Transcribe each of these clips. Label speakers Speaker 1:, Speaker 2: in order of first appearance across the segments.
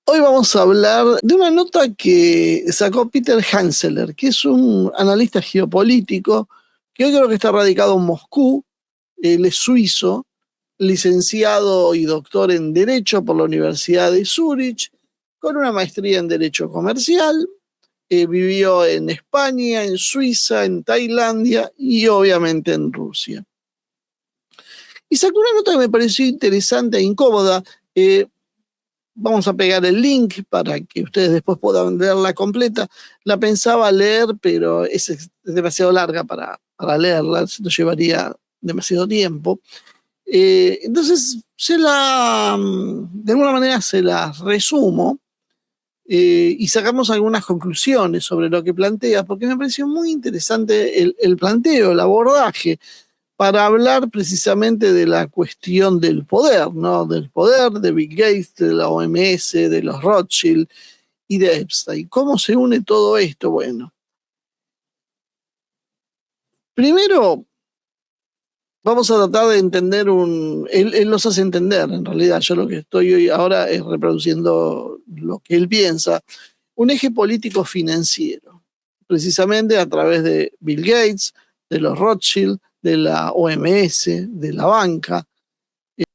Speaker 1: Hoy vamos a hablar de una nota que sacó Peter Hanseler, que es un analista geopolítico que hoy creo que está radicado en Moscú. Él es suizo, licenciado y doctor en Derecho por la Universidad de Zúrich, con una maestría en Derecho Comercial. Vivió en España, en Suiza, en Tailandia y obviamente en Rusia. Y sacó una nota que me pareció interesante e incómoda. Vamos a pegar el link para que ustedes después puedan leerla completa. La pensaba leer, pero es demasiado larga para leerla, nos llevaría demasiado tiempo. Entonces, de alguna manera se la resumo y sacamos algunas conclusiones sobre lo que plantea, porque me pareció muy interesante el planteo, el abordaje para hablar precisamente de la cuestión del poder, ¿no? Del poder de Bill Gates, de la OMS, de los Rothschild y de Epstein. ¿Cómo se une todo esto? Bueno, primero vamos a tratar de entender él nos hace entender, en realidad, yo lo que estoy hoy ahora es reproduciendo lo que él piensa, un eje político financiero, precisamente a través de Bill Gates, de los Rothschild, de la OMS, de la banca,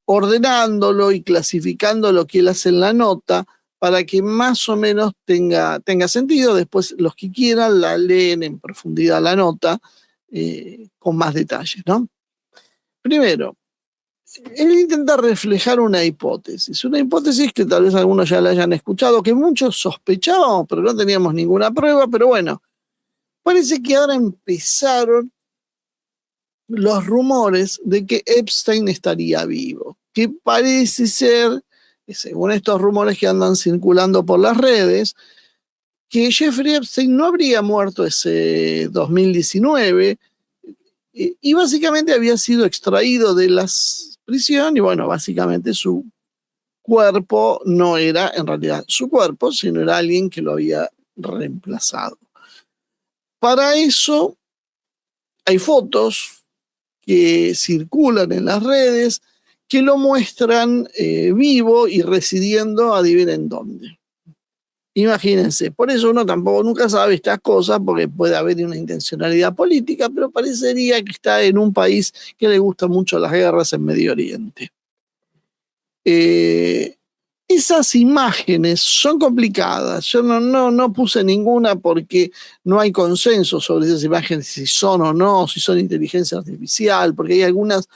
Speaker 1: ordenándolo y clasificando lo que él hace en la nota para que más o menos tenga sentido. Después los que quieran la leen en profundidad la nota con más detalles, ¿no? Primero, él intenta reflejar una hipótesis que tal vez algunos ya la hayan escuchado, que muchos sospechábamos, pero no teníamos ninguna prueba, pero bueno, parece que ahora empezaron los rumores de que Epstein estaría vivo, que parece ser, según estos rumores que andan circulando por las redes, que Jeffrey Epstein no habría muerto ese 2019 y básicamente había sido extraído de la prisión y bueno, básicamente su cuerpo no era en realidad su cuerpo, sino era alguien que lo había reemplazado. Para eso hay fotos que circulan en las redes que lo muestran vivo y residiendo, adivinen dónde. Imagínense, por eso uno tampoco nunca sabe estas cosas porque puede haber una intencionalidad política, pero parecería que está en un país que le gustan mucho las guerras en Medio Oriente. Esas imágenes son complicadas. Yo no puse ninguna porque no hay consenso sobre esas imágenes, si son o no, si son inteligencia artificial, porque hay algunas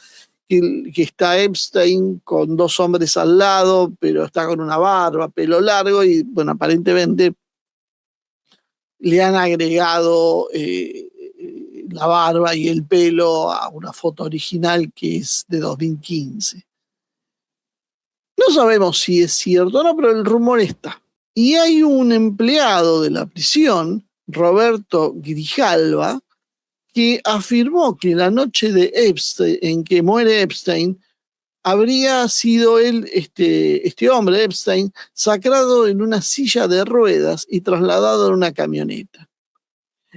Speaker 1: que está Epstein con dos hombres al lado, pero está con una barba, pelo largo, y bueno, aparentemente le han agregado la barba y el pelo a una foto original que es de 2015. No sabemos si es cierto o no, pero el rumor está. Y hay un empleado de la prisión, Roberto Grijalva, que afirmó que la noche de Epstein, en que muere Epstein, habría sido él, este hombre, Epstein, sacado en una silla de ruedas y trasladado en una camioneta.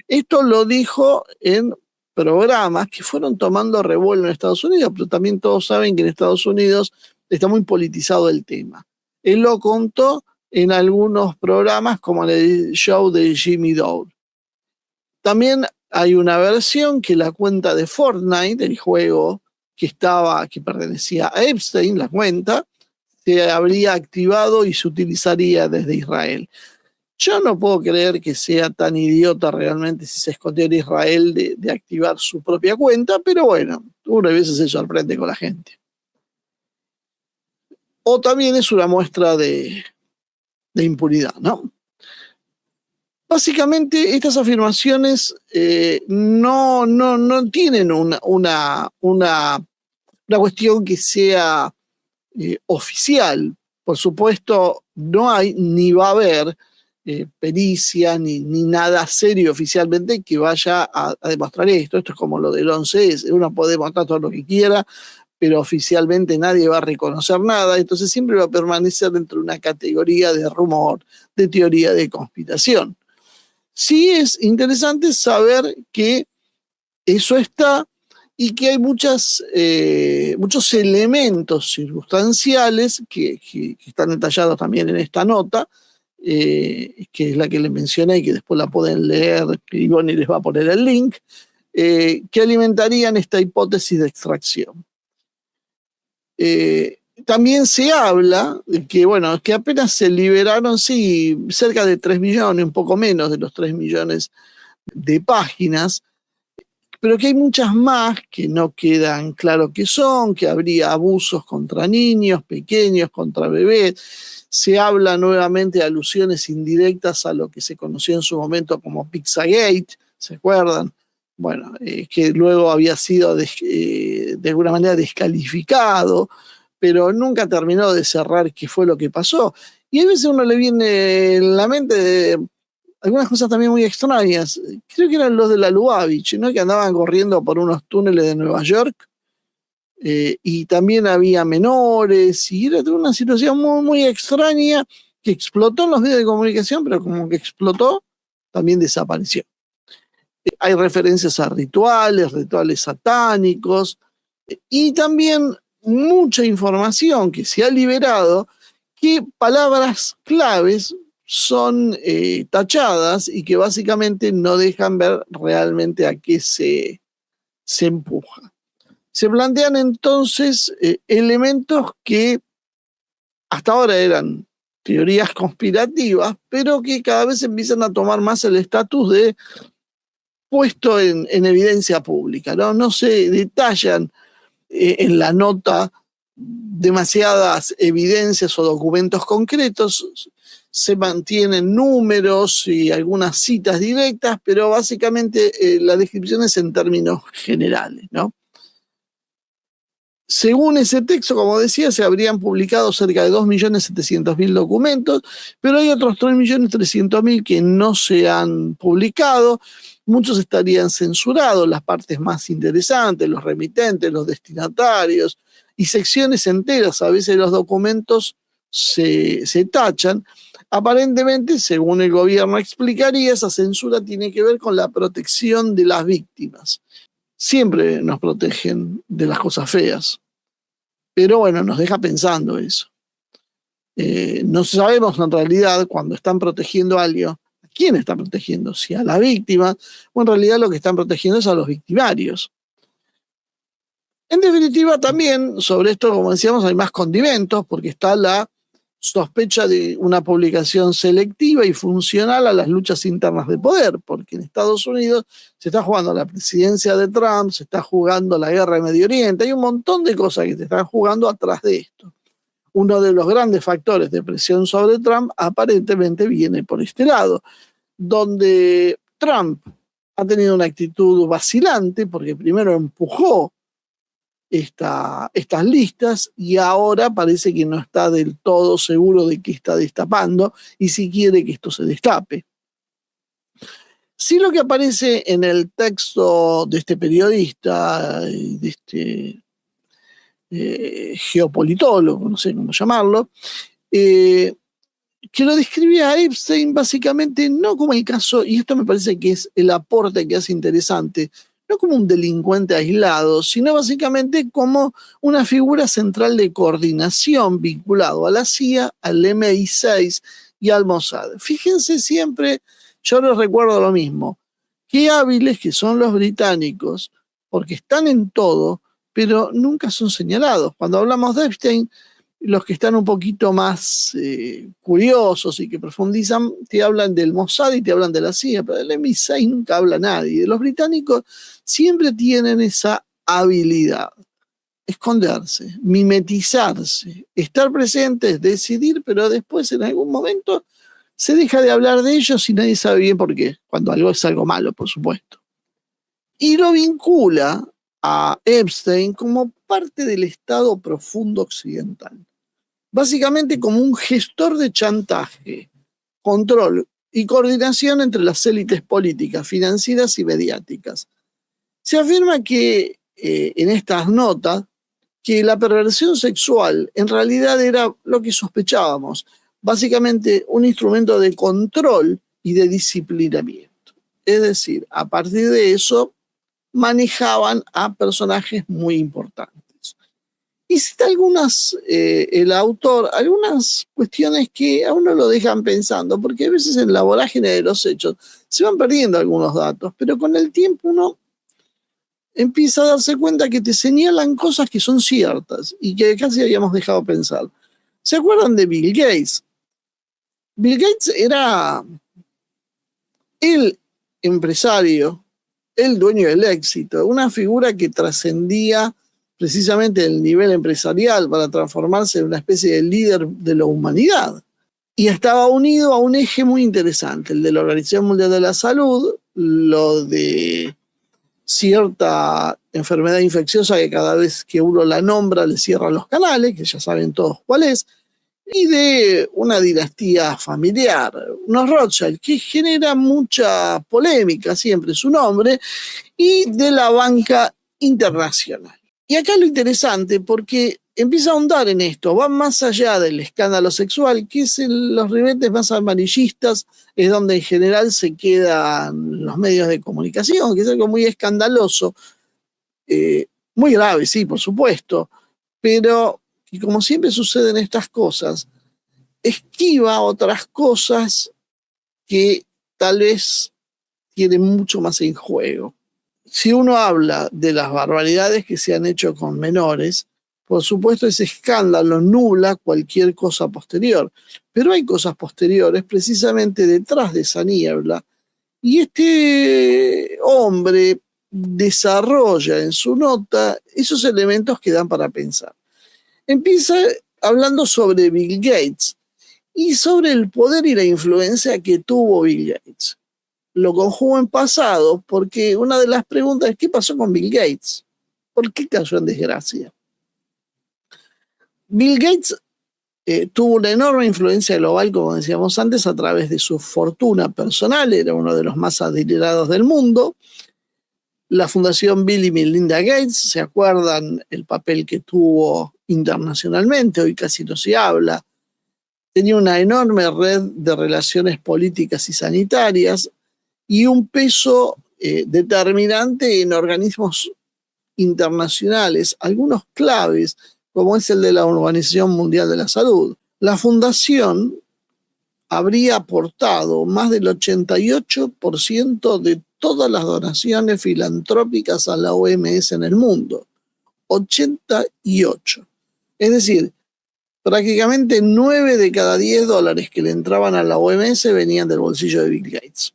Speaker 1: Esto lo dijo en programas que fueron tomando revuelo en Estados Unidos, pero también todos saben que en Estados Unidos está muy politizado el tema. Él lo contó en algunos programas como el show de Jimmy Dore. También hay una versión que la cuenta de Fortnite, el juego que pertenecía a Epstein, la cuenta, se habría activado y se utilizaría desde Israel. Yo no puedo creer que sea tan idiota realmente si se escondió en Israel de activar su propia cuenta, pero bueno, uno a veces se sorprende con la gente. O también es una muestra de impunidad, ¿no? Básicamente, estas afirmaciones no tienen una cuestión que sea oficial. Por supuesto, no hay ni va a haber pericia ni nada serio oficialmente que vaya a demostrar esto. Esto es como lo del 11S. Uno puede demostrar todo lo que quiera, pero oficialmente nadie va a reconocer nada. Entonces siempre va a permanecer dentro de una categoría de rumor, de teoría de conspiración. Sí es interesante saber que eso está y que hay muchos elementos circunstanciales que están detallados también en esta nota, que es la que les mencioné y que después la pueden leer, y Bonnie les va a poner el link, que alimentarían esta hipótesis de extracción. También se habla de que, bueno, que apenas se liberaron, sí, cerca de 3 millones, un poco menos de los 3 millones de páginas, pero que hay muchas más que no quedan claro qué son, que habría abusos contra niños pequeños, contra bebés. Se habla nuevamente de alusiones indirectas a lo que se conoció en su momento como Pizzagate, ¿se acuerdan? Bueno, que luego había sido de alguna manera descalificado, pero nunca terminó de cerrar qué fue lo que pasó. Y a veces uno le viene en la mente algunas cosas también muy extrañas. Creo que eran los de la Lubavitch, ¿no? Que andaban corriendo por unos túneles de Nueva York, y también había menores, y era una situación muy, muy extraña que explotó en los medios de comunicación, pero como que explotó, también desapareció. Hay referencias a rituales satánicos, y también mucha información que se ha liberado, que palabras claves son tachadas y que básicamente no dejan ver realmente a qué se empuja. Se plantean entonces elementos que hasta ahora eran teorías conspirativas, pero que cada vez empiezan a tomar más el estatus de puesto en evidencia pública, ¿no? No se detallan en la nota demasiadas evidencias o documentos concretos, se mantienen números y algunas citas directas, pero básicamente la descripción es en términos generales, ¿no? Según ese texto, como decía, se habrían publicado cerca de 2.700.000 documentos, pero hay otros 3.300.000 que no se han publicado. Muchos estarían censurados, las partes más interesantes, los remitentes, los destinatarios, y secciones enteras, a veces los documentos se tachan. Aparentemente, según el gobierno explicaría, esa censura tiene que ver con la protección de las víctimas. Siempre nos protegen de las cosas feas, pero bueno, nos deja pensando eso. No sabemos en realidad cuando están protegiendo a alguien, ¿a quién están protegiendo? Si a la víctima, o en realidad lo que están protegiendo es a los victimarios. En definitiva, también sobre esto, como decíamos, hay más condimentos, porque está la sospecha de una publicación selectiva y funcional a las luchas internas de poder, porque en Estados Unidos se está jugando la presidencia de Trump, se está jugando la guerra de Medio Oriente, hay un montón de cosas que se están jugando atrás de esto. Uno de los grandes factores de presión sobre Trump aparentemente viene por este lado, donde Trump ha tenido una actitud vacilante, porque primero empujó estas listas y ahora parece que no está del todo seguro de que está destapando y si quiere que esto se destape. Sí, lo que aparece en el texto de este periodista, de este geopolitólogo, no sé cómo llamarlo, que lo describía a Epstein básicamente no como el caso, y esto me parece que es el aporte que hace interesante, no como un delincuente aislado, sino básicamente como una figura central de coordinación vinculado a la CIA, al MI6 y al Mossad. Fíjense siempre, yo les recuerdo lo mismo, qué hábiles que son los británicos, porque están en todo, pero nunca son señalados. Cuando hablamos de Epstein, los que están un poquito más curiosos y que profundizan, te hablan del Mossad y te hablan de la CIA, pero del MI6 nunca habla nadie. Los británicos siempre tienen esa habilidad, esconderse, mimetizarse, estar presentes, decidir, pero después en algún momento se deja de hablar de ellos y nadie sabe bien por qué, cuando algo es algo malo, por supuesto. Y lo vincula a Epstein como parte del Estado profundo occidental. Básicamente como un gestor de chantaje, control y coordinación entre las élites políticas, financieras y mediáticas. Se afirma que en estas notas que la perversión sexual en realidad era lo que sospechábamos, básicamente un instrumento de control y de disciplinamiento. Es decir, a partir de eso manejaban a personajes muy importantes. Y cita el autor, algunas cuestiones que a uno lo dejan pensando, porque a veces en la vorágine de los hechos se van perdiendo algunos datos, pero con el tiempo uno empieza a darse cuenta que te señalan cosas que son ciertas y que casi habíamos dejado pensar. ¿Se acuerdan de Bill Gates? Bill Gates era el empresario, el dueño del éxito, una figura que trascendía precisamente el nivel empresarial para transformarse en una especie de líder de la humanidad. Y estaba unido a un eje muy interesante, el de la Organización Mundial de la Salud, lo de cierta enfermedad infecciosa que cada vez que uno la nombra le cierran los canales, que ya saben todos cuál es, y de una dinastía familiar, unos Rothschild, que genera mucha polémica siempre su nombre, y de la banca internacional. Y acá lo interesante, porque empieza a ahondar en esto, va más allá del escándalo sexual, que es en los ribetes más amarillistas, es donde en general se quedan los medios de comunicación, que es algo muy escandaloso, muy grave, sí, por supuesto, pero y como siempre suceden estas cosas, esquiva otras cosas que tal vez tienen mucho más en juego. Si uno habla de las barbaridades que se han hecho con menores, por supuesto ese escándalo nubla cualquier cosa posterior, pero hay cosas posteriores precisamente detrás de esa niebla, y este hombre desarrolla en su nota esos elementos que dan para pensar. Empieza hablando sobre Bill Gates y sobre el poder y la influencia que tuvo Bill Gates. Lo conjugo en pasado porque una de las preguntas es ¿qué pasó con Bill Gates? ¿Por qué cayó en desgracia? Bill Gates tuvo una enorme influencia global, como decíamos antes, a través de su fortuna personal, era uno de los más adinerados del mundo. La Fundación Bill y Melinda Gates, ¿se acuerdan el papel que tuvo internacionalmente? Hoy casi no se habla. Tenía una enorme red de relaciones políticas y sanitarias y un peso determinante en organismos internacionales, algunos claves, como es el de la Organización Mundial de la Salud. La fundación habría aportado más del 88% de todas las donaciones filantrópicas a la OMS en el mundo. 88. Es decir, prácticamente 9 de cada 10 dólares que le entraban a la OMS venían del bolsillo de Bill Gates,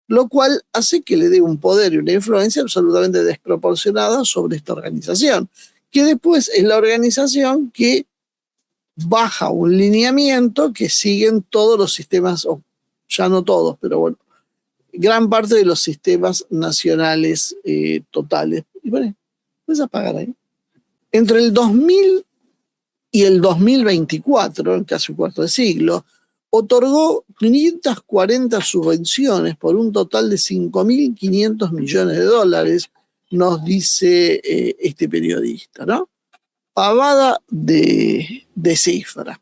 Speaker 1: lo cual hace que le dé un poder y una influencia absolutamente desproporcionada sobre esta organización, que después es la organización que baja un lineamiento que siguen todos los sistemas, o ya no todos, pero bueno, gran parte de los sistemas nacionales totales. Y bueno, puedes apagar ahí. Entre el 2000 y el 2024, en casi un cuarto de siglo, otorgó 540 subvenciones por un total de 5.500 millones de dólares, nos dice este periodista, ¿no? Pavada de cifra.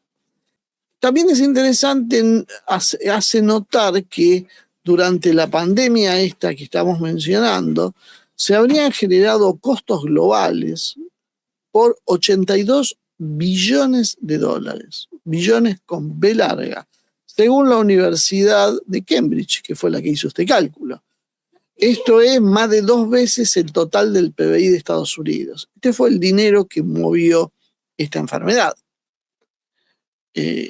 Speaker 1: También es interesante, hace notar que durante la pandemia esta que estamos mencionando, se habrían generado costos globales por 82 billones de dólares, billones con B larga, según la Universidad de Cambridge, que fue la que hizo este cálculo. Esto es más de 2 veces el total del PBI de Estados Unidos. Este fue el dinero que movió esta enfermedad.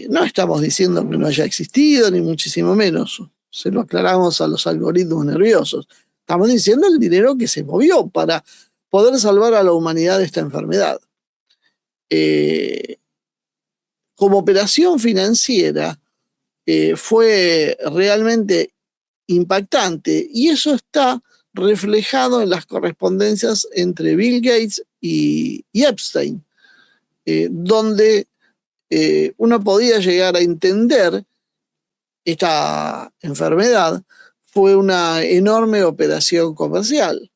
Speaker 1: No estamos diciendo que no haya existido, ni muchísimo menos. Se lo aclaramos a los algoritmos nerviosos. Estamos diciendo el dinero que se movió para poder salvar a la humanidad de esta enfermedad. Como operación financiera fue realmente impactante y eso está reflejado en las correspondencias entre Bill Gates y Epstein, donde uno podía llegar a entender esta enfermedad fue una enorme operación comercial.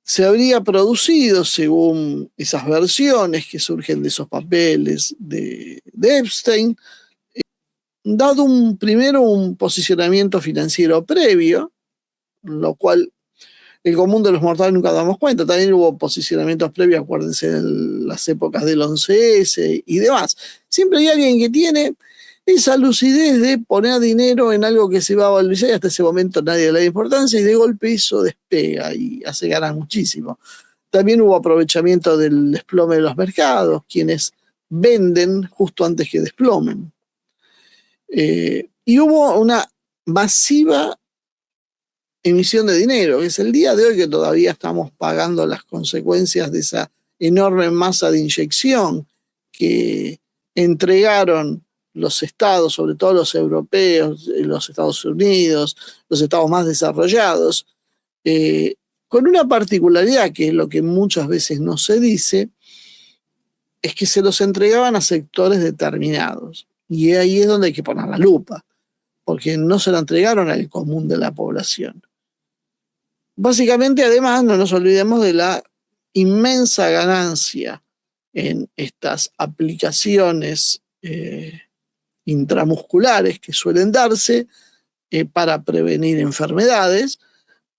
Speaker 1: Se habría producido, según esas versiones que surgen de esos papeles de Epstein, dado primero un posicionamiento financiero previo, lo cual el común de los mortales nunca damos cuenta. También hubo posicionamientos previos, acuérdense, en las épocas del 11S y demás. Siempre hay alguien que tiene esa lucidez de poner dinero en algo que se va a valorizar y hasta ese momento nadie le da importancia y de golpe eso despega y hace ganar muchísimo. También hubo aprovechamiento del desplome de los mercados, quienes venden justo antes que desplomen. Y hubo una masiva emisión de dinero, que es el día de hoy que todavía estamos pagando las consecuencias de esa enorme masa de inyección que entregaron los estados, sobre todo los europeos, los Estados Unidos, los estados más desarrollados, con una particularidad que es lo que muchas veces no se dice, es que se los entregaban a sectores determinados. Y ahí es donde hay que poner la lupa, porque no se la entregaron al común de la población. Básicamente, además, no nos olvidemos de la inmensa ganancia en estas aplicaciones intramusculares que suelen darse para prevenir enfermedades,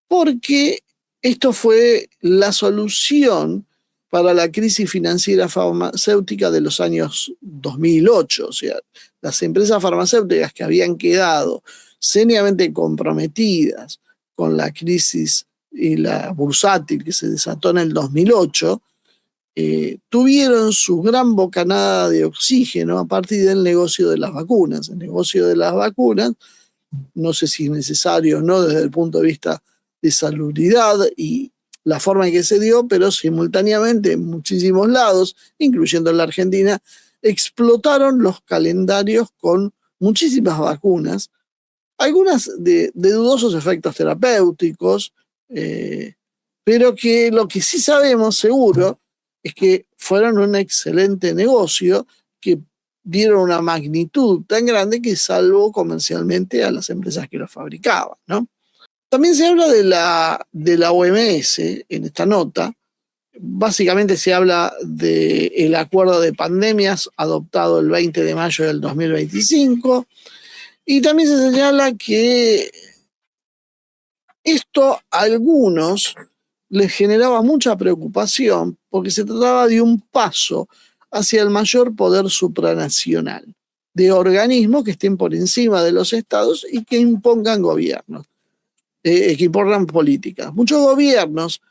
Speaker 1: porque esto fue la solución para la crisis financiera farmacéutica de los años 2008. O sea, las empresas farmacéuticas que habían quedado seriamente comprometidas con la crisis y la bursátil que se desató en el 2008, tuvieron su gran bocanada de oxígeno a partir del negocio de las vacunas. El negocio de las vacunas, no sé si es necesario o no desde el punto de vista de salubridad y la forma en que se dio, pero simultáneamente en muchísimos lados, incluyendo en la Argentina, explotaron los calendarios con muchísimas vacunas, algunas de dudosos efectos terapéuticos, pero que lo que sí sabemos seguro es que fueron un excelente negocio, que dieron una magnitud tan grande que salvó comercialmente a las empresas que los fabricaban, ¿no? También se habla de la OMS en esta nota. Básicamente se habla del acuerdo de pandemias adoptado el 20 de mayo del 2025 y también se señala que esto a algunos les generaba mucha preocupación porque se trataba de un paso hacia el mayor poder supranacional, de organismos que estén por encima de los estados y que impongan gobiernos, que impongan políticas. Muchos gobiernos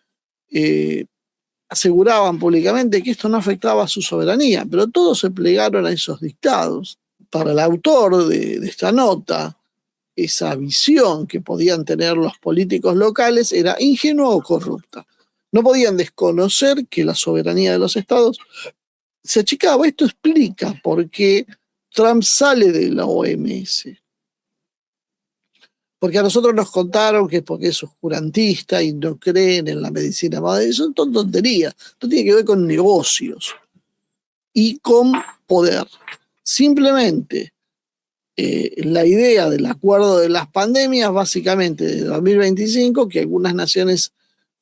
Speaker 1: aseguraban públicamente que esto no afectaba a su soberanía, pero todos se plegaron a esos dictados. Para el autor de esta nota, esa visión que podían tener los políticos locales era ingenua o corrupta. No podían desconocer que la soberanía de los estados se achicaba. Esto explica por qué Trump sale de la OMS. Porque a nosotros nos contaron que es porque es oscurantista y no creen en la medicina moderna. Son tonterías. Esto tiene que ver con negocios y con poder. Simplemente la idea del acuerdo de las pandemias, básicamente de 2025, que algunas naciones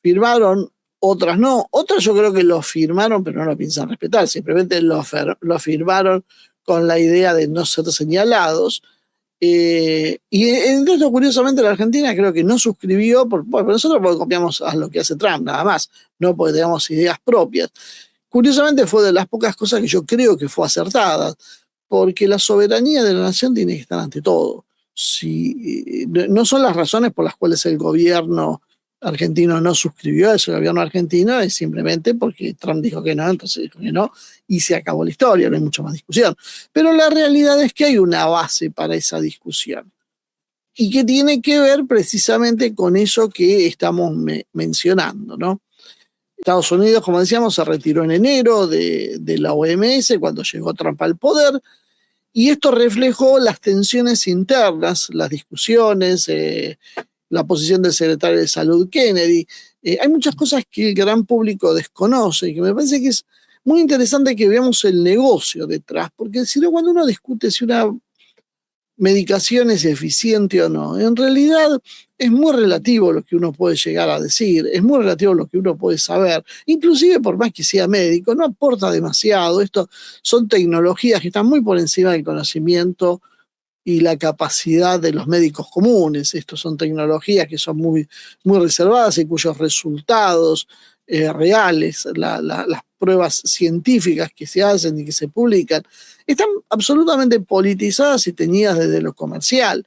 Speaker 1: firmaron, otras no. Otras yo creo que lo firmaron, pero no lo piensan respetar. Simplemente lo firmaron con la idea de no ser señalados. Y entonces, curiosamente, la Argentina creo que no suscribió, bueno, nosotros porque copiamos a lo que hace Trump, nada más, no porque tenemos ideas propias. Curiosamente fue de las pocas cosas que yo creo que fue acertada, porque la soberanía de la nación tiene que estar ante todo. Si, no son las razones por las cuales el gobierno argentino no suscribió eso, el gobierno argentino es simplemente porque Trump dijo que no, entonces dijo que no, y se acabó la historia, no hay mucha más discusión. Pero la realidad es que hay una base para esa discusión, y que tiene que ver precisamente con eso que estamos mencionando, ¿no? Estados Unidos, como decíamos, se retiró en enero de la OMS cuando llegó Trump al poder, y esto reflejó las tensiones internas, las discusiones, la posición del secretario de Salud Kennedy. Hay muchas cosas que el gran público desconoce y que me parece que es muy interesante que veamos el negocio detrás, porque si no, cuando uno discute si una medicación es eficiente o no, en realidad es muy relativo lo que uno puede llegar a decir, es muy relativo lo que uno puede saber, inclusive por más que sea médico, no aporta demasiado. Esto son tecnologías que están muy por encima del conocimiento y la capacidad de los médicos comunes. Estos son tecnologías que son muy, muy reservadas y cuyos resultados reales, las pruebas científicas que se hacen y que se publican, están absolutamente politizadas y teñidas desde lo comercial.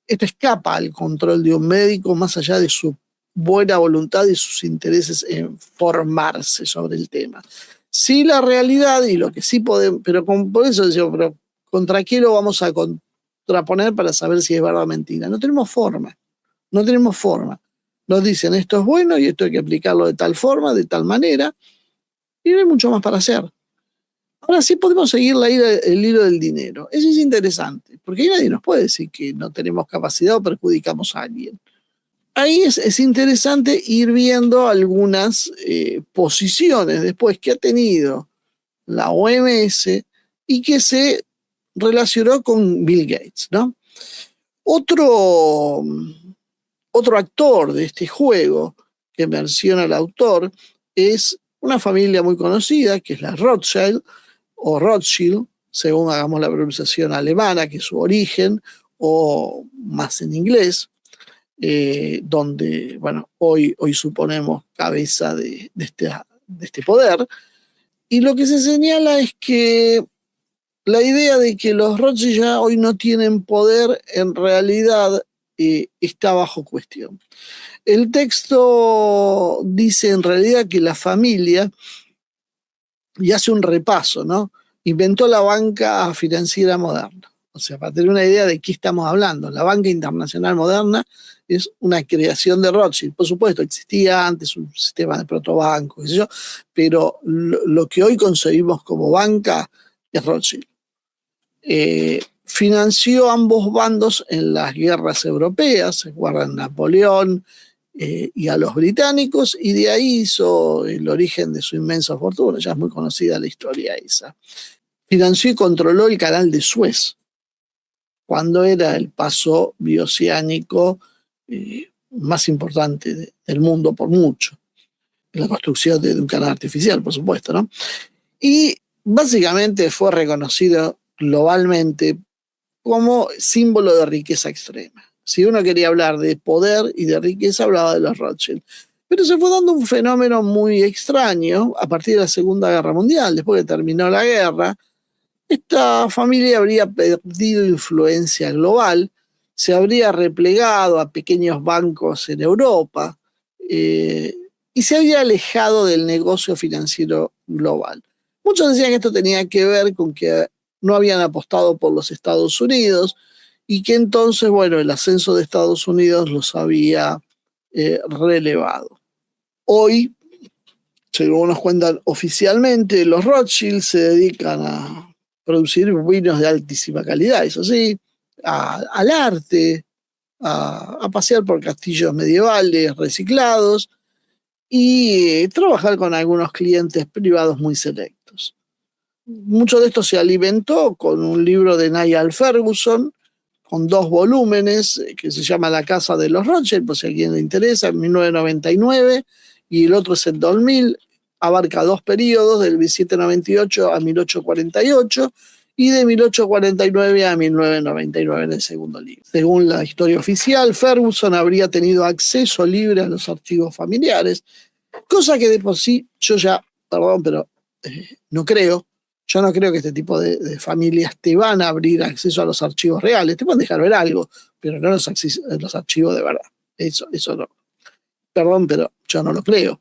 Speaker 1: Esto escapa al control de un médico más allá de su buena voluntad y sus intereses en formarse sobre el tema. Sí, la realidad y lo que sí podemos, pero por eso decimos, pero ¿contra qué lo vamos a contraponer para saber si es verdad o mentira? No tenemos forma, no tenemos forma. Nos dicen esto es bueno y esto hay que aplicarlo de tal forma, de tal manera, y no hay mucho más para hacer. Ahora sí podemos seguir el hilo del dinero. Eso es interesante, porque ahí nadie nos puede decir que no tenemos capacidad o perjudicamos a alguien. Ahí es interesante ir viendo algunas posiciones después que ha tenido la OMS y que se relacionó con Bill Gates, ¿no? Otro actor de este juego que menciona el autor es una familia muy conocida, que es la Rothschild, o Rothschild, según hagamos la pronunciación alemana, que es su origen, o más en inglés, donde, bueno, hoy suponemos cabeza de este poder. Y lo que se señala es que la idea de que los Rothschild ya hoy no tienen poder, en realidad está bajo cuestión. El texto dice en realidad que la familia, y hace un repaso, ¿no? Inventó la banca financiera moderna. O sea, para tener una idea de qué estamos hablando, la banca internacional moderna es una creación de Rothschild. Por supuesto, existía antes un sistema de protobanco, qué sé yo, pero lo que hoy concebimos como banca es Rothschild. Financió ambos bandos en las guerras europeas, se guardan Napoleón y a los británicos, y de ahí hizo el origen de su inmensa fortuna. Ya es muy conocida la historia esa. Financió y controló el canal de Suez, cuando era el paso bioceánico más importante del mundo por mucho. La construcción de un canal artificial, por supuesto, ¿no? Y básicamente fue reconocido globalmente como símbolo de riqueza extrema. Si uno quería hablar de poder y de riqueza, hablaba de los Rothschild. Pero se fue dando un fenómeno muy extraño a partir de la Segunda Guerra Mundial. Después que terminó la guerra, esta familia habría perdido influencia global, se habría replegado a pequeños bancos en Europa y se había alejado del negocio financiero global. Muchos decían que esto tenía que ver con que no habían apostado por los Estados Unidos y que entonces, bueno, el ascenso de Estados Unidos los había relevado. Hoy, según nos cuentan oficialmente, los Rothschild se dedican a producir vinos de altísima calidad, eso sí, al arte, a pasear por castillos medievales reciclados y trabajar con algunos clientes privados muy selectos. Mucho de esto se alimentó con un libro de Niall Ferguson, con 2 volúmenes, que se llama La Casa de los Rothschild, por si a alguien le interesa, en 1999, y el otro es en 2000, abarca 2 periodos, del 1798 a 1848, y de 1849 a 1999 en el segundo libro. Según la historia oficial, Ferguson habría tenido acceso libre a los archivos familiares, cosa que de por sí yo ya, perdón, pero no creo. Yo no creo que este tipo de familias te van a abrir acceso a los archivos reales. Te pueden dejar ver algo, pero no los archivos de verdad. Eso no. Perdón, pero yo no lo creo.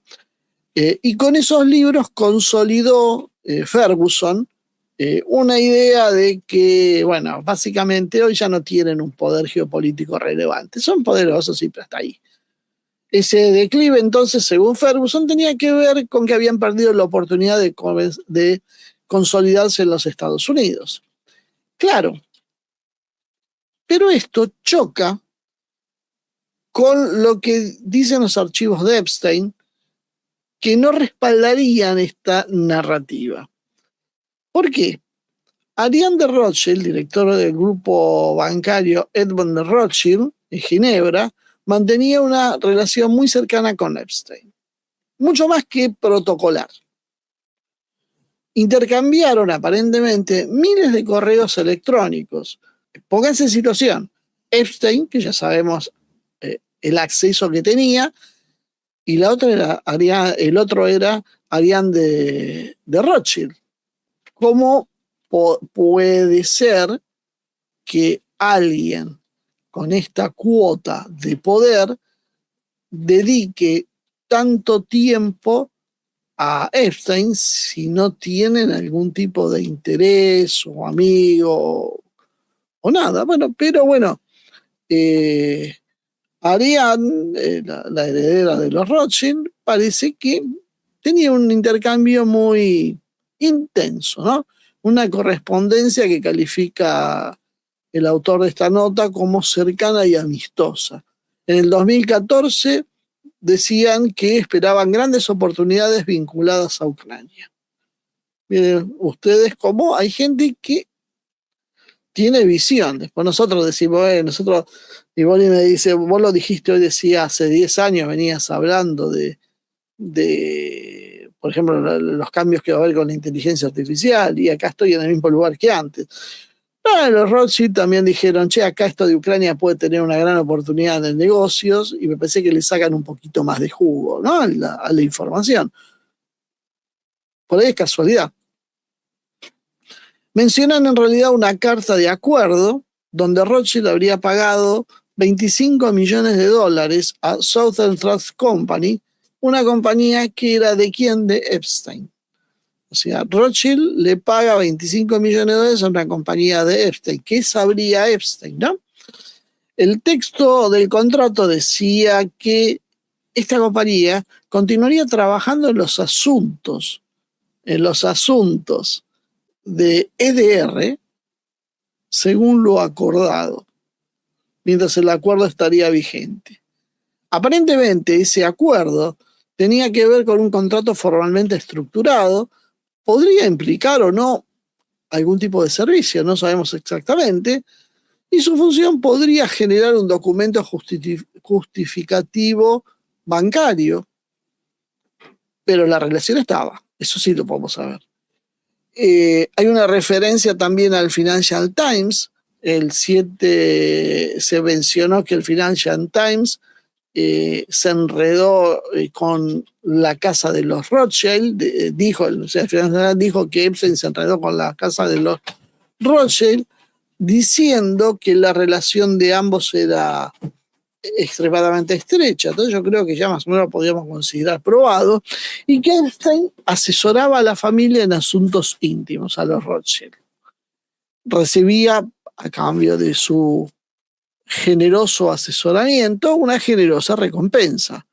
Speaker 1: Y con esos libros consolidó Ferguson una idea de que, bueno, básicamente hoy ya no tienen un poder geopolítico relevante. Son poderosos, sí, pero hasta ahí. Ese declive, entonces, según Ferguson, tenía que ver con que habían perdido la oportunidad de consolidarse en los Estados Unidos. Claro, pero esto choca con lo que dicen los archivos de Epstein, que no respaldarían esta narrativa. ¿Por qué? Ariane de Rothschild, director del grupo bancario Edmond de Rothschild en Ginebra, mantenía una relación muy cercana con Epstein, mucho más que protocolar. Intercambiaron aparentemente miles de correos electrónicos Pónganse en situación. Epstein, que ya sabemos el acceso que tenía, y la otra era el otro era Ariane de Rothschild. ¿Cómo puede ser que alguien con esta cuota de poder dedique tanto tiempo a Epstein si no tienen algún tipo de interés o amigo o nada? Bueno, pero bueno, Ariane, la heredera de los Rothschild, parece que tenía un intercambio muy intenso, ¿no? Una correspondencia que califica el autor de esta nota como cercana y amistosa. En el 2014 decían que esperaban grandes oportunidades vinculadas a Ucrania. Miren ustedes cómo hay gente que tiene visión. Después nosotros decimos, y Bonnie me dice, vos lo dijiste hoy, decía, hace 10 años venías hablando por ejemplo, los cambios que va a haber con la inteligencia artificial, y acá estoy en el mismo lugar que antes. Los Rothschild también dijeron, che, acá esto de Ucrania puede tener una gran oportunidad en negocios, y me parece que le sacan un poquito más de jugo, ¿no? a la información. Por ahí es casualidad. Mencionan en realidad una carta de acuerdo donde Rothschild habría pagado 25 millones de dólares a Southern Trust Company, una compañía que era de quién, de Epstein. O sea, Rothschild le paga 25 millones de dólares a una compañía de Epstein. ¿Qué sabría Epstein, no? El texto del contrato decía que esta compañía continuaría trabajando en los asuntos de EDR según lo acordado, mientras el acuerdo estaría vigente. Aparentemente ese acuerdo tenía que ver con un contrato formalmente estructurado, podría implicar o no algún tipo de servicio, no sabemos exactamente, y su función podría generar un documento justificativo bancario, pero la relación estaba, eso sí lo podemos saber. Hay una referencia también al Financial Times. El 7 se mencionó que el Financial Times se enredó con la casa de los Rothschild. El Financial Times dijo que Epstein se enredó con la casa de los Rothschild, diciendo que la relación de ambos era extremadamente estrecha. Entonces yo creo que ya más o menos lo podríamos considerar probado, y que Epstein asesoraba a la familia en asuntos íntimos, a los Rothschild. Recibía, a cambio de su generoso asesoramiento, una generosa recompensa.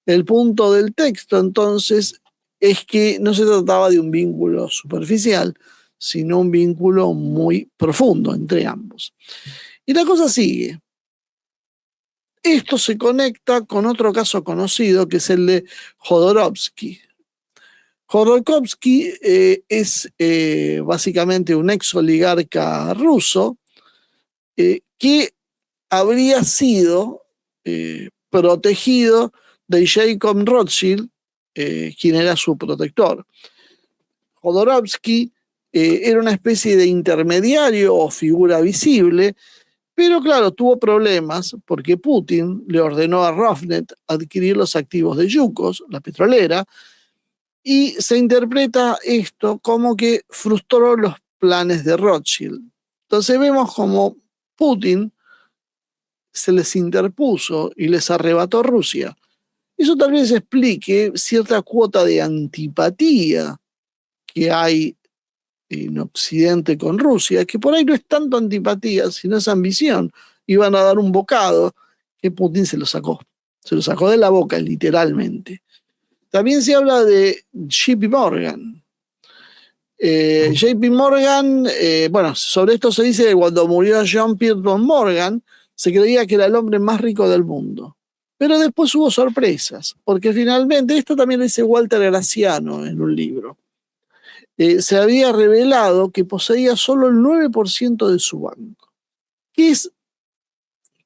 Speaker 1: El punto del texto, entonces, es que no se trataba de un vínculo superficial, sino un vínculo muy profundo entre ambos. Y la cosa sigue. Esto se conecta con otro caso conocido, que es el de Jodorowsky. Jodorowsky es básicamente un ex oligarca ruso que habría sido protegido de Jacob Rothschild, quien era su protector. Jodorowsky era una especie de intermediario o figura visible, pero claro, tuvo problemas porque Putin le ordenó a Rosneft adquirir los activos de Yukos, la petrolera, y se interpreta esto como que frustró los planes de Rothschild. Entonces vemos como Putin se les interpuso y les arrebató Rusia. Eso tal vez explique cierta cuota de antipatía que hay en Occidente con Rusia, que por ahí no es tanto antipatía, sino es ambición. Iban a dar un bocado que Putin se lo sacó de la boca, literalmente. También se habla de JP Morgan. JP Morgan, bueno, sobre esto se dice que cuando murió John Pierpont Morgan, se creía que era el hombre más rico del mundo. Pero después hubo sorpresas, porque finalmente, esto también lo dice Walter Graciano en un libro, se había revelado que poseía solo el 9% de su banco.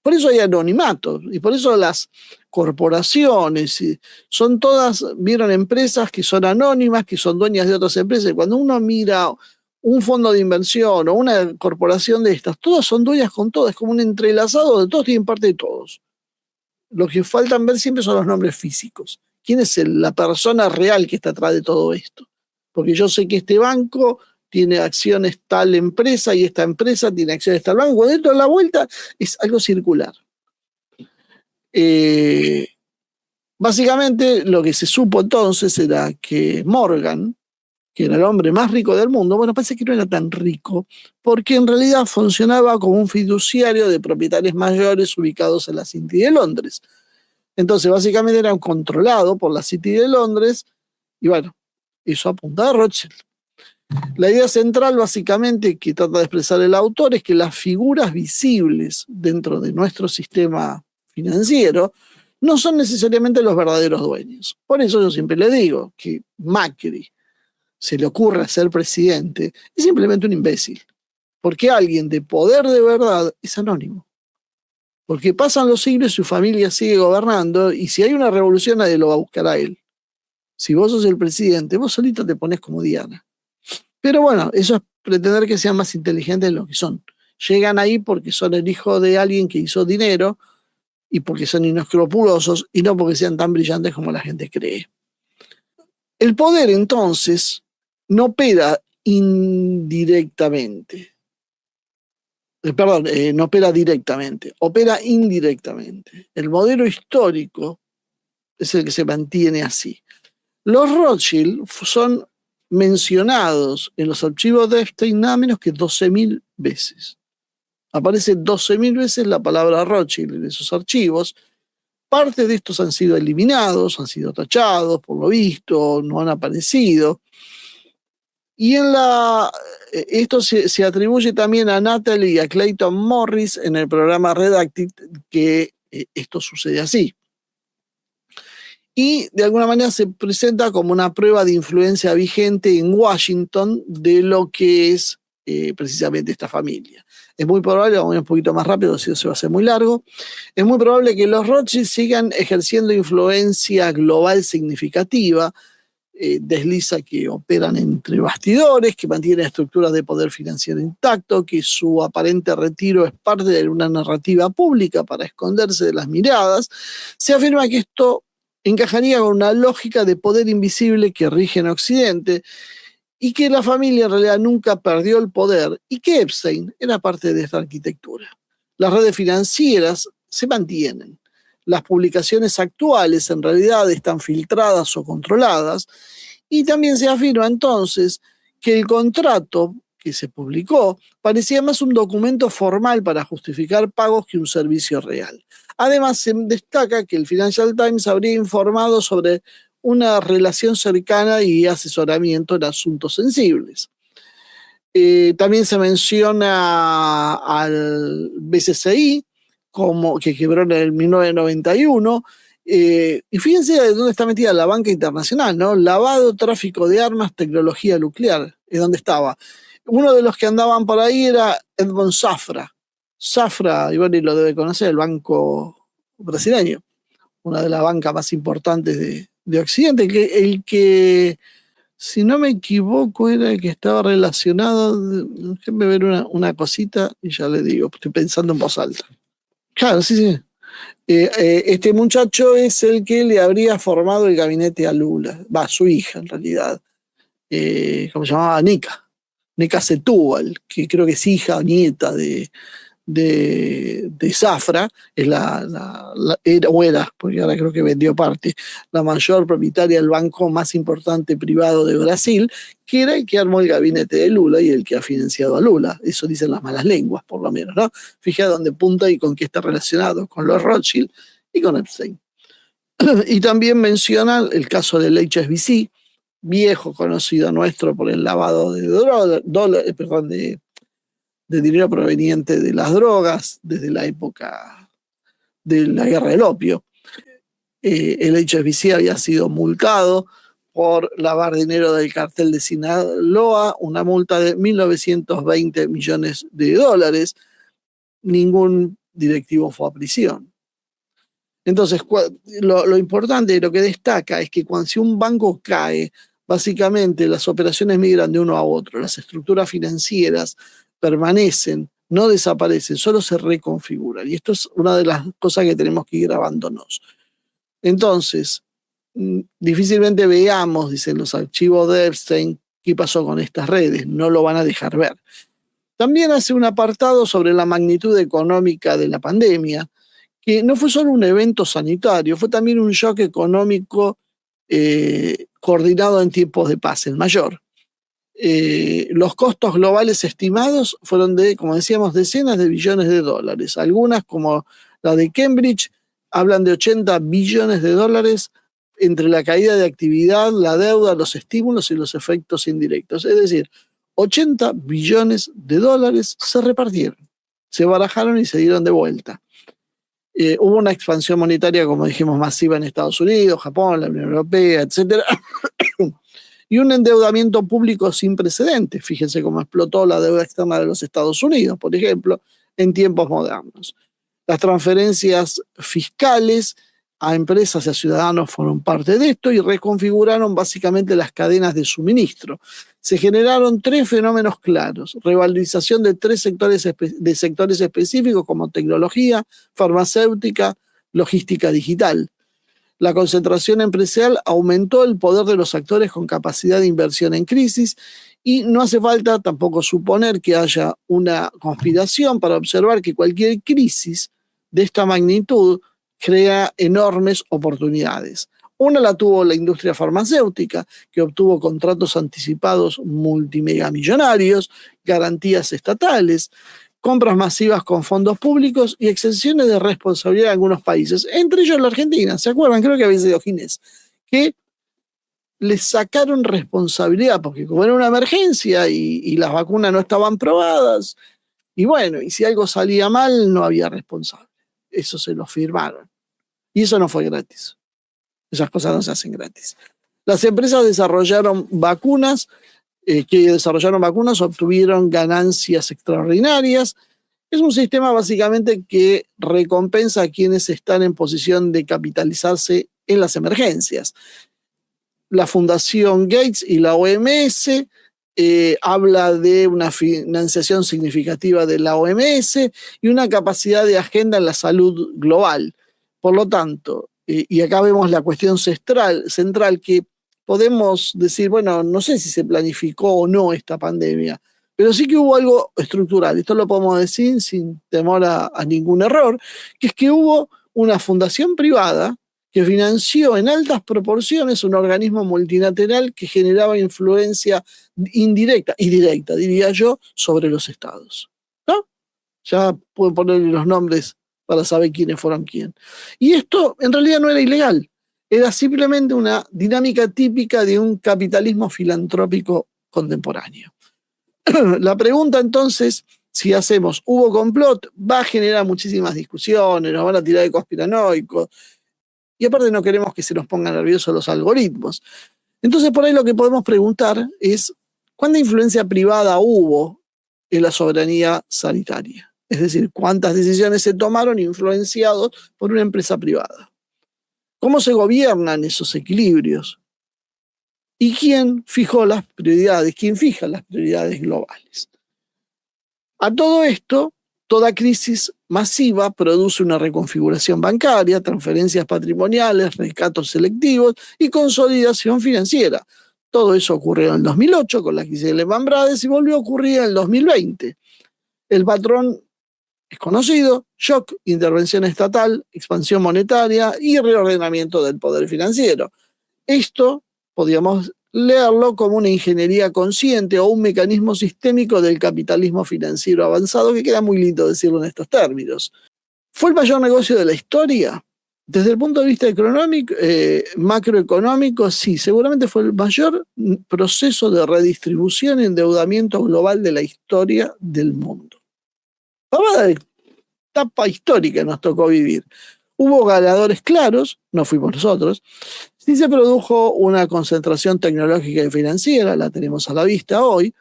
Speaker 1: Por eso hay anonimato, y por eso las corporaciones son todas, vieron, empresas que son anónimas, que son dueñas de otras empresas. Y cuando uno mira un fondo de inversión o una corporación de estas, todas son dueñas con todas, es como un entrelazado de todos, tienen parte de todos. Lo que faltan ver siempre son los nombres físicos. ¿Quién es la persona real que está atrás de todo esto? Porque yo sé que este banco tiene acciones tal empresa y esta empresa tiene acciones tal banco. Cuando esto da la vuelta es algo circular. Básicamente lo que se supo entonces era que Morgan, que era el hombre más rico del mundo, bueno, parece que no era tan rico, porque en realidad funcionaba como un fiduciario de propietarios mayores ubicados en la City de Londres. Entonces, básicamente era controlado por la City de Londres, y bueno, eso apuntaba a Rothschild. La idea central, básicamente, que trata de expresar el autor, es que las figuras visibles dentro de nuestro sistema financiero no son necesariamente los verdaderos dueños. Por eso yo siempre le digo que Macri se le ocurra ser presidente es simplemente un imbécil. Porque alguien de poder de verdad es anónimo. Porque pasan los siglos y su familia sigue gobernando, y si hay una revolución nadie lo va a buscar a él. Si vos sos el presidente, vos solito te pones como Diana. Pero bueno, eso es pretender que sean más inteligentes de lo que son. Llegan ahí porque son el hijo de alguien que hizo dinero y porque son inescrupulosos y no porque sean tan brillantes como la gente cree. El poder entonces no opera indirectamente. No opera directamente, opera indirectamente. El modelo histórico es el que se mantiene así. Los Rothschild son mencionados en los archivos de Epstein nada menos que 12.000 veces. Aparece 12.000 veces la palabra Rothschild en esos archivos. Parte de estos han sido eliminados, han sido tachados, por lo visto, no han aparecido. Y esto se atribuye también a Natalie y a Clayton Morris en el programa Redacted, que esto sucede así. Y de alguna manera se presenta como una prueba de influencia vigente en Washington de lo que es precisamente esta familia. Es muy probable, vamos a ir un poquito más rápido, si se va a hacer muy largo, es muy probable que los Rothschild sigan ejerciendo influencia global significativa. Desliza que operan entre bastidores, que mantienen estructuras de poder financiero intacto, que su aparente retiro es parte de una narrativa pública para esconderse de las miradas. Se afirma que esto encajaría con una lógica de poder invisible que rige en Occidente y que la familia en realidad nunca perdió el poder y que Epstein era parte de esta arquitectura. Las redes financieras se mantienen. Las publicaciones actuales en realidad están filtradas o controladas, y también se afirma entonces que el contrato que se publicó parecía más un documento formal para justificar pagos que un servicio real. Además, se destaca que el Financial Times habría informado sobre una relación cercana y asesoramiento en asuntos sensibles. También se menciona al BCCI, que quebró en el 1991. Y fíjense de dónde está metida la banca internacional, ¿no? Lavado, tráfico de armas, tecnología nuclear, es donde estaba. Uno de los que andaban por ahí era Edmond Safra. Safra, Iván lo debe conocer, el banco brasileño, una de las bancas más importantes de Occidente, el que, si no me equivoco, era el que estaba relacionado. Déjenme ver una cosita y ya le digo, estoy pensando en voz alta. Claro, sí, sí. Este muchacho es el que le habría formado el gabinete a Lula, su hija en realidad, ¿cómo se llamaba? Nika Setúbal, que creo que es hija o nieta de Zafra, es era, porque ahora creo que vendió parte, la mayor propietaria del banco más importante privado de Brasil, que era el que armó el gabinete de Lula y el que ha financiado a Lula. Eso dicen las malas lenguas, por lo menos, ¿no? Fíjate dónde punta y con qué está relacionado, con los Rothschild y con Epstein. Y también menciona el caso del HSBC, viejo conocido nuestro por el lavado de dinero proveniente de las drogas desde la época de la guerra del opio. El HSBC había sido multado por lavar dinero del cartel de Sinaloa, una multa de 1.920 millones de dólares. Ningún directivo fue a prisión. Entonces, lo importante, lo que destaca es que si un banco cae, básicamente las operaciones migran de uno a otro, las estructuras financieras permanecen, no desaparecen, solo se reconfiguran. Y esto es una de las cosas que tenemos que ir grabándonos. Entonces, difícilmente veamos, dicen los archivos de Epstein, qué pasó con estas redes, no lo van a dejar ver. También hace un apartado sobre la magnitud económica de la pandemia, que no fue solo un evento sanitario, fue también un shock económico coordinado en tiempos de paz, el mayor. Los costos globales estimados fueron de, como decíamos, decenas de billones de dólares. Algunas, como la de Cambridge, hablan de 80 billones de dólares entre la caída de actividad, la deuda, los estímulos y los efectos indirectos. Es decir, 80 billones de dólares se repartieron, se barajaron y se dieron de vuelta. Hubo una expansión monetaria, como dijimos, masiva en Estados Unidos, Japón, la Unión Europea, etcétera, y un endeudamiento público sin precedentes. Fíjense cómo explotó la deuda externa de los Estados Unidos, por ejemplo, en tiempos modernos. Las transferencias fiscales a empresas y a ciudadanos fueron parte de esto y reconfiguraron básicamente las cadenas de suministro. Se generaron tres fenómenos claros: revalorización de tres sectores específicos como tecnología, farmacéutica, logística digital. La concentración empresarial aumentó el poder de los actores con capacidad de inversión en crisis y no hace falta tampoco suponer que haya una conspiración para observar que cualquier crisis de esta magnitud crea enormes oportunidades. Una la tuvo la industria farmacéutica, que obtuvo contratos anticipados multimegamillonarios, garantías estatales, compras masivas con fondos públicos y exenciones de responsabilidad de algunos países, entre ellos la Argentina. ¿Se acuerdan? Creo que había sido Ginés, que les sacaron responsabilidad, porque como era una emergencia y las vacunas no estaban probadas, y bueno, y si algo salía mal, no había responsable. Eso se lo firmaron. Y eso no fue gratis. Esas cosas no se hacen gratis. Las empresas desarrollaron vacunas, obtuvieron ganancias extraordinarias. Es un sistema básicamente que recompensa a quienes están en posición de capitalizarse en las emergencias. La Fundación Gates y la OMS habla de una financiación significativa de la OMS y una capacidad de agenda en la salud global. Por lo tanto, y acá vemos la cuestión central, que podemos decir, bueno, no sé si se planificó o no esta pandemia, pero sí que hubo algo estructural. Esto lo podemos decir sin temor a ningún error, que es que hubo una fundación privada que financió en altas proporciones un organismo multilateral que generaba influencia indirecta y directa, diría yo, sobre los estados. ¿No? Ya pueden ponerle los nombres para saber quiénes fueron quién. Y esto en realidad no era ilegal, era simplemente una dinámica típica de un capitalismo filantrópico contemporáneo. La pregunta entonces, si hacemos hubo complot, va a generar muchísimas discusiones, nos van a tirar de conspiranoicos, y aparte no queremos que se nos pongan nerviosos los algoritmos. Entonces por ahí lo que podemos preguntar es, ¿cuánta influencia privada hubo en la soberanía sanitaria? Es decir, ¿cuántas decisiones se tomaron influenciados por una empresa privada? ¿Cómo se gobiernan esos equilibrios? ¿Y quién fijó las prioridades? ¿Quién fija las prioridades globales? A todo esto, toda crisis masiva produce una reconfiguración bancaria, transferencias patrimoniales, rescates selectivos y consolidación financiera. Todo eso ocurrió en el 2008 con la crisis de Lehman Brothers y volvió a ocurrir en el 2020. El patrón es conocido: shock, intervención estatal, expansión monetaria y reordenamiento del poder financiero. Esto podríamos leerlo como una ingeniería consciente o un mecanismo sistémico del capitalismo financiero avanzado, que queda muy lindo decirlo en estos términos. ¿Fue el mayor negocio de la historia? Desde el punto de vista macroeconómico, sí, seguramente fue el mayor proceso de redistribución y endeudamiento global de la historia del mundo. Vamos a ver, etapa histórica nos tocó vivir. Hubo ganadores claros, no fuimos nosotros. Sí se produjo una concentración tecnológica y financiera, la tenemos a la vista hoy,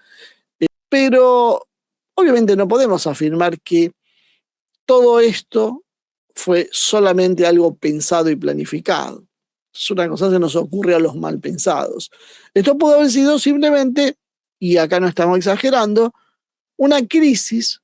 Speaker 1: pero obviamente no podemos afirmar que todo esto fue solamente algo pensado y planificado. Es una cosa que nos ocurre a los mal pensados. Esto pudo haber sido simplemente, y acá no estamos exagerando, una crisis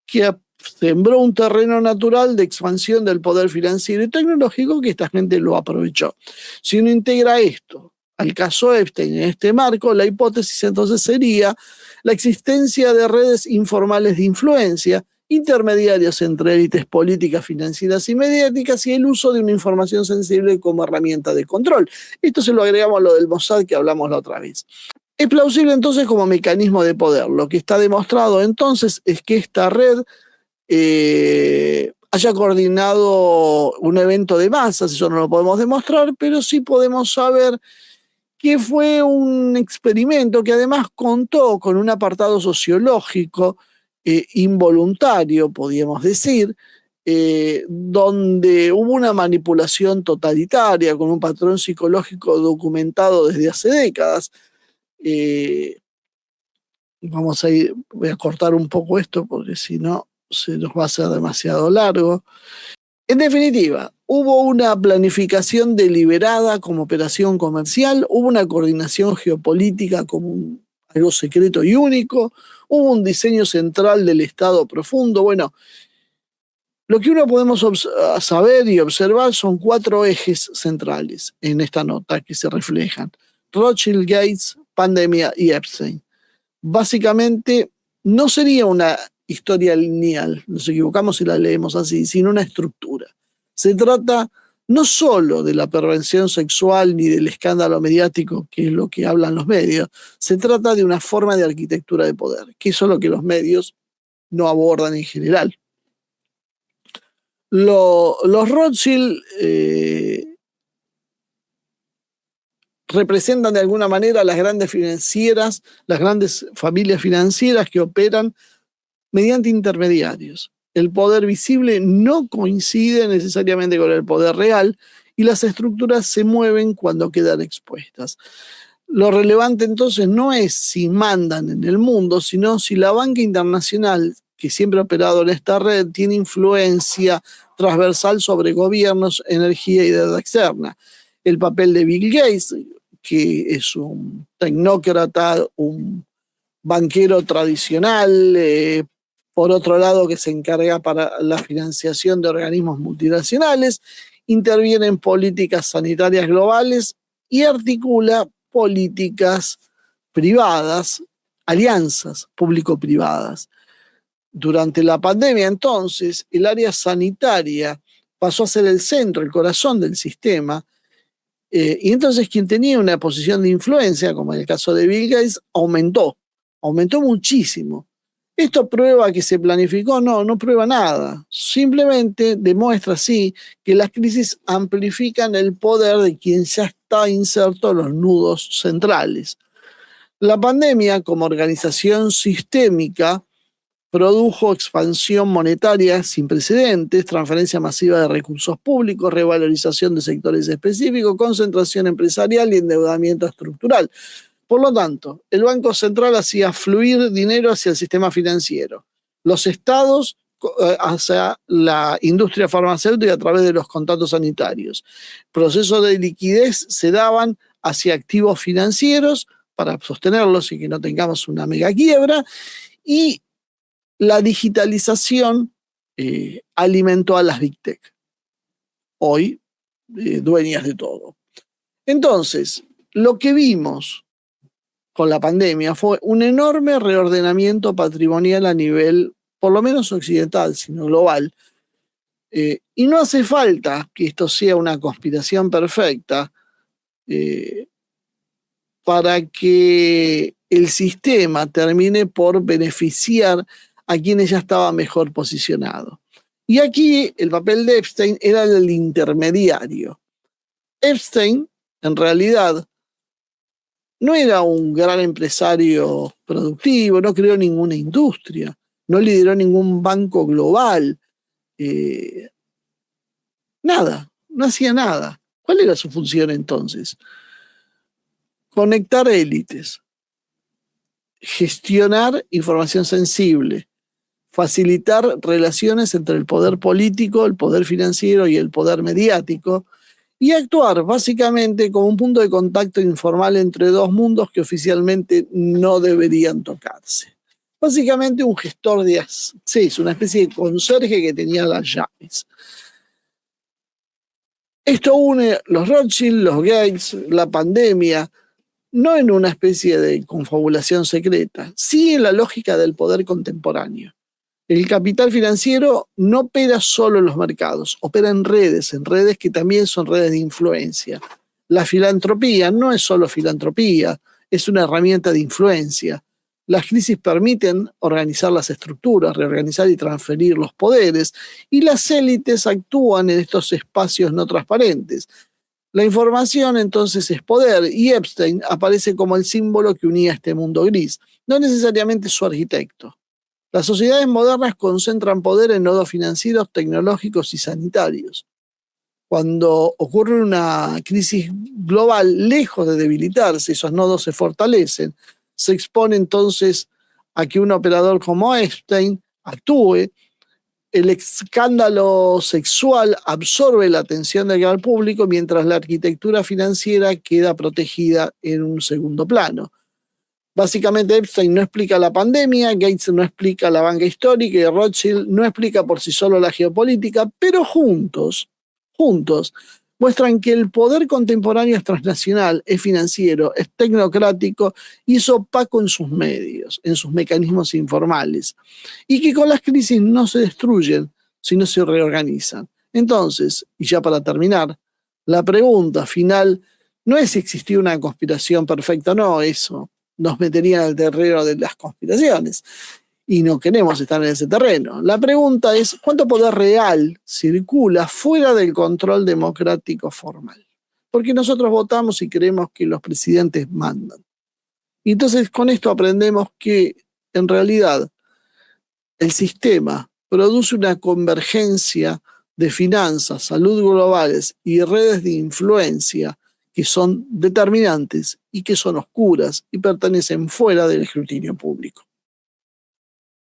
Speaker 1: que sembró un terreno natural de expansión del poder financiero y tecnológico que esta gente lo aprovechó. Si uno integra esto al caso Epstein en este marco, la hipótesis entonces sería la existencia de redes informales de influencia, intermediarios entre élites políticas, financieras y mediáticas y el uso de una información sensible como herramienta de control. Esto se lo agregamos a lo del Mossad que hablamos la otra vez. Es plausible entonces como mecanismo de poder. Lo que está demostrado entonces es que esta red haya coordinado un evento de masas, eso no lo podemos demostrar, pero sí podemos saber que fue un experimento que además contó con un apartado sociológico involuntario, podríamos decir, donde hubo una manipulación totalitaria con un patrón psicológico documentado desde hace décadas. Voy a cortar un poco esto porque si no se nos va a hacer demasiado largo. En definitiva, hubo una planificación deliberada como operación comercial, hubo una coordinación geopolítica como algo secreto y único, hubo un diseño central del Estado profundo. Bueno, lo que uno podemos saber y observar son 4 ejes centrales en esta nota que se reflejan: Rothschild, Gates, pandemia y Epstein. Básicamente, no sería una historia lineal, nos equivocamos si la leemos así, sino una estructura. Se trata no solo de la perversión sexual ni del escándalo mediático, que es lo que hablan los medios, se trata de una forma de arquitectura de poder, que eso es lo que los medios no abordan en general. Los Rothschild representan de alguna manera las grandes financieras, las grandes familias financieras que operan mediante intermediarios. El poder visible no coincide necesariamente con el poder real y las estructuras se mueven cuando quedan expuestas. Lo relevante entonces no es si mandan en el mundo, sino si la banca internacional, que siempre ha operado en esta red, tiene influencia transversal sobre gobiernos, energía y deuda externa. El papel de Bill Gates, que es un tecnócrata, un banquero tradicional, por otro lado, que se encarga para la financiación de organismos multinacionales, interviene en políticas sanitarias globales y articula políticas privadas, alianzas público-privadas. Durante la pandemia, entonces, el área sanitaria pasó a ser el centro, el corazón del sistema, y entonces quien tenía una posición de influencia, como en el caso de Bill Gates, aumentó muchísimo. ¿Esto prueba que se planificó? No, no prueba nada. Simplemente demuestra, sí, que las crisis amplifican el poder de quien ya está inserto en los nudos centrales. La pandemia, como organización sistémica, produjo expansión monetaria sin precedentes, transferencia masiva de recursos públicos, revalorización de sectores específicos, concentración empresarial y endeudamiento estructural. Por lo tanto, el Banco Central hacía fluir dinero hacia el sistema financiero, los estados hacia la industria farmacéutica a través de los contratos sanitarios. Procesos de liquidez se daban hacia activos financieros para sostenerlos y que no tengamos una mega quiebra, y la digitalización alimentó a las Big Tech, hoy dueñas de todo. Entonces, lo que vimos con la pandemia fue un enorme reordenamiento patrimonial a nivel, por lo menos occidental, sino global. Y no hace falta que esto sea una conspiración perfecta para que el sistema termine por beneficiar a quienes ya estaban mejor posicionados. Y aquí el papel de Epstein era el del intermediario. Epstein, en realidad, no era un gran empresario productivo, no creó ninguna industria, no lideró ningún banco global, nada, no hacía nada. ¿Cuál era su función entonces? Conectar élites, gestionar información sensible, facilitar relaciones entre el poder político, el poder financiero y el poder mediático, y actuar básicamente como un punto de contacto informal entre dos mundos que oficialmente no deberían tocarse. Básicamente un gestor de acceso, una especie de conserje que tenía las llaves. Esto une los Rothschild, los Gates, la pandemia, no en una especie de confabulación secreta, sí en la lógica del poder contemporáneo. El capital financiero no opera solo en los mercados, opera en redes que también son redes de influencia. La filantropía no es solo filantropía, es una herramienta de influencia. Las crisis permiten organizar las estructuras, reorganizar y transferir los poderes, y las élites actúan en estos espacios no transparentes. La información entonces es poder, y Epstein aparece como el símbolo que unía este mundo gris, no necesariamente su arquitecto. Las sociedades modernas concentran poder en nodos financieros, tecnológicos y sanitarios. Cuando ocurre una crisis global, lejos de debilitarse, esos nodos se fortalecen. Se expone entonces a que un operador como Epstein actúe. El escándalo sexual absorbe la atención del gran público, mientras la arquitectura financiera queda protegida en un segundo plano. Básicamente Epstein no explica la pandemia, Gates no explica la banca histórica y Rothschild no explica por sí solo la geopolítica, pero juntos, muestran que el poder contemporáneo es transnacional, es financiero, es tecnocrático y es opaco en sus medios, en sus mecanismos informales, y que con las crisis no se destruyen, sino se reorganizan. Entonces, y ya para terminar, la pregunta final no es si existió una conspiración perfecta o no, eso nos metería en el terreno de las conspiraciones. Y no queremos estar en ese terreno. La pregunta es, ¿cuánto poder real circula fuera del control democrático formal? Porque nosotros votamos y creemos que los presidentes mandan. Y entonces con esto aprendemos que en realidad el sistema produce una convergencia de finanzas, salud globales y redes de influencia que son determinantes y que son oscuras y pertenecen fuera del escrutinio público.